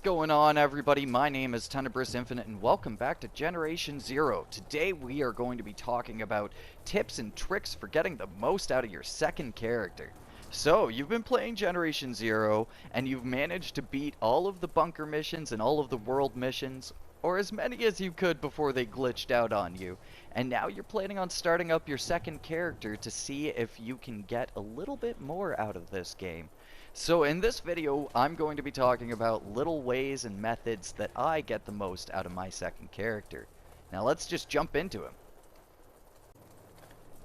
going on, everybody? My name is Tenebris Infinite and welcome back to Generation Zero. Today we are going to be talking about tips and tricks for getting the most out of your second character. So, you've been playing Generation Zero and you've managed to beat all of the bunker missions and all of the world missions, or as many as you could before they glitched out on you. And now you're planning on starting up your second character to see if you can get a little bit more out of this game. So in this video, I'm going to be talking about little ways and methods that I get the most out of my second character. Now let's just jump into him.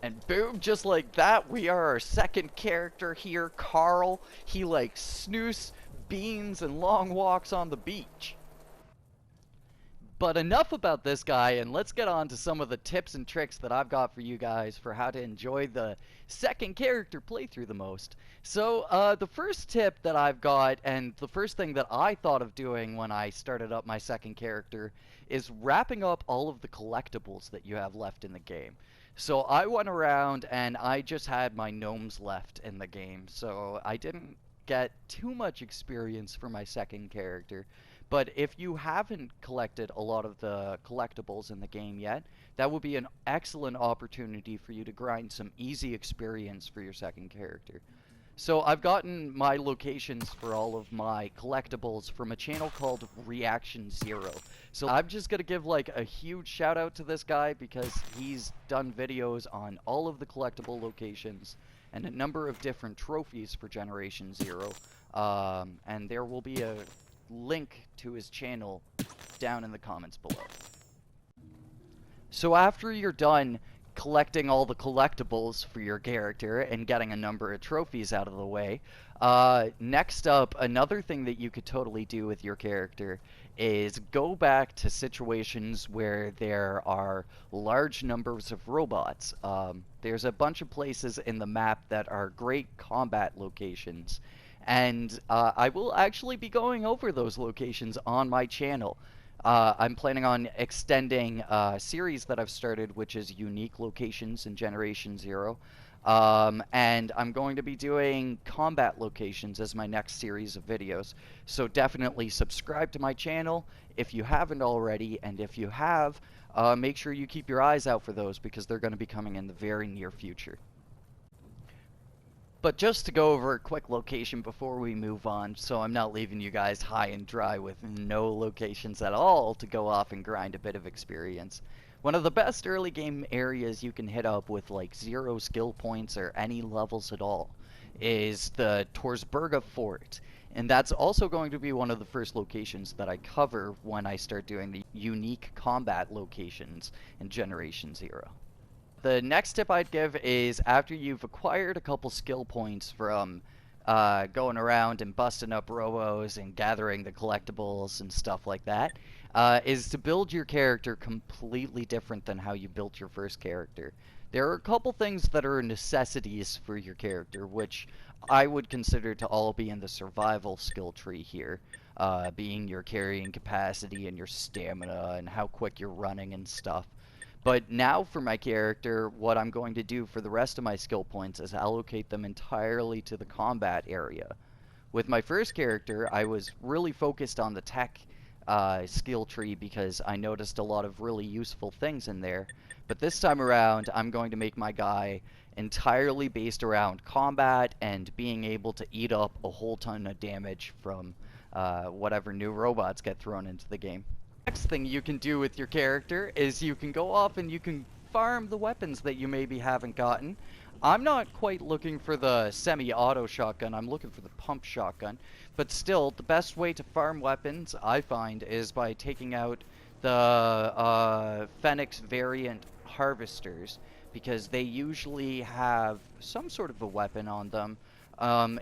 And boom, just like that, we are our second character here, Carl. He likes snooze, beans, and long walks on the beach. But enough about this guy, and let's get on to some of the tips and tricks that I've got for you guys for how to enjoy the second character playthrough the most. So, the first tip that I've got, and the first thing that I thought of doing when I started up my second character, is wrapping up all of the collectibles that you have left in the game. So I went around and I just had my gnomes left in the game, so I didn't get too much experience for my second character. But if you haven't collected a lot of the collectibles in the game yet, that would be an excellent opportunity for you to grind some easy experience for your second character. So I've gotten my locations for all of my collectibles from a channel called Reaction Zero. So I'm just going to give like a huge shout out to this guy because he's done videos on all of the collectible locations and a number of different trophies for Generation Zero. And there will be a link to his channel down in the comments below. So after you're done collecting all the collectibles for your character and getting a number of trophies out of the way, next up, another thing that you could totally do with your character is go back to situations where there are large numbers of robots. There's a bunch of places in the map that are great combat locations, and I will actually be going over those locations on my channel. I'm planning on extending a series that I've started, which is Unique Locations in Generation Zero. And I'm going to be doing combat locations as my next series of videos. So definitely subscribe to my channel if you haven't already, and if you have, make sure you keep your eyes out for those because they're going to be coming in the very near future. But just to go over a quick location before we move on, so I'm not leaving you guys high and dry with no locations at all to go off and grind a bit of experience. One of the best early game areas you can hit up with like 0 skill points or any levels at all is the Torsberga Fort. And that's also going to be one of the first locations that I cover when I start doing the unique combat locations in Generation Zero. The next tip I'd give is after you've acquired a couple skill points from going around and busting up robos and gathering the collectibles and stuff like that, is to build your character completely different than how you built your first character. There are a couple things that are necessities for your character, which I would consider to all be in the survival skill tree here, being your carrying capacity and your stamina and how quick you're running and stuff. But now for my character, what I'm going to do for the rest of my skill points is allocate them entirely to the combat area. With my first character, I was really focused on the tech skill tree because I noticed a lot of really useful things in there. But this time around, I'm going to make my guy entirely based around combat and being able to eat up a whole ton of damage from whatever new robots get thrown into the game. Next thing you can do with your character is you can go off and you can farm the weapons that you maybe haven't gotten. I'm not quite looking for the semi-auto shotgun, I'm looking for the pump shotgun. But still, the best way to farm weapons, I find, is by taking out the Phoenix variant harvesters, because they usually have some sort of a weapon on them.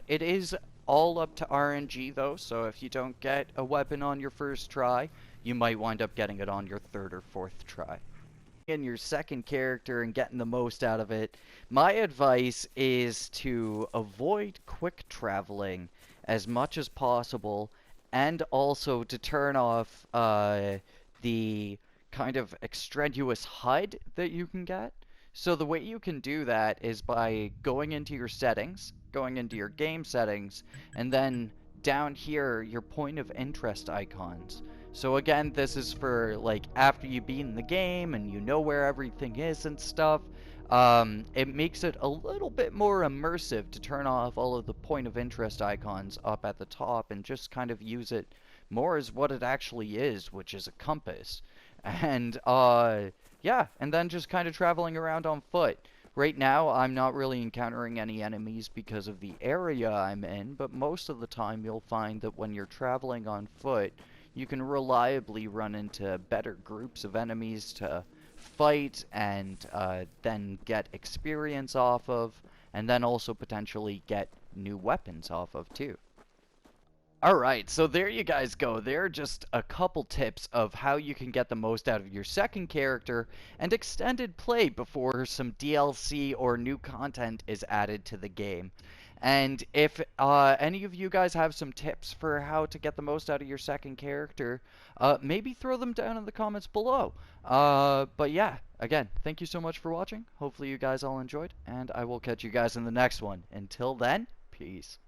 It is all up to RNG though, so if you don't get a weapon on your first try, you might wind up getting it on your third or fourth try. In your second character and getting the most out of it, my advice is to avoid quick traveling as much as possible, and also to turn off the kind of extraneous HUD that you can get. So the way you can do that is by going into your settings, going into your game settings, and then down here, your point of interest icons. So again, this is for like after you've beaten the game and you know where everything is and stuff. It makes it a little bit more immersive to turn off all of the point of interest icons up at the top and just kind of use it more as what it actually is, which is a compass. And yeah, and then just kind of traveling around on foot. Right now, I'm not really encountering any enemies because of the area I'm in, but most of the time you'll find that when you're traveling on foot, you can reliably run into better groups of enemies to fight and then get experience off of, and then also potentially get new weapons off of too. Alright, so there you guys go. There are just a couple tips of how you can get the most out of your second character and extended play before some DLC or new content is added to the game. And if any of you guys have some tips for how to get the most out of your second character, maybe throw them down in the comments below. But yeah, again, thank you so much for watching. Hopefully you guys all enjoyed, and I will catch you guys in the next one. Until then, peace.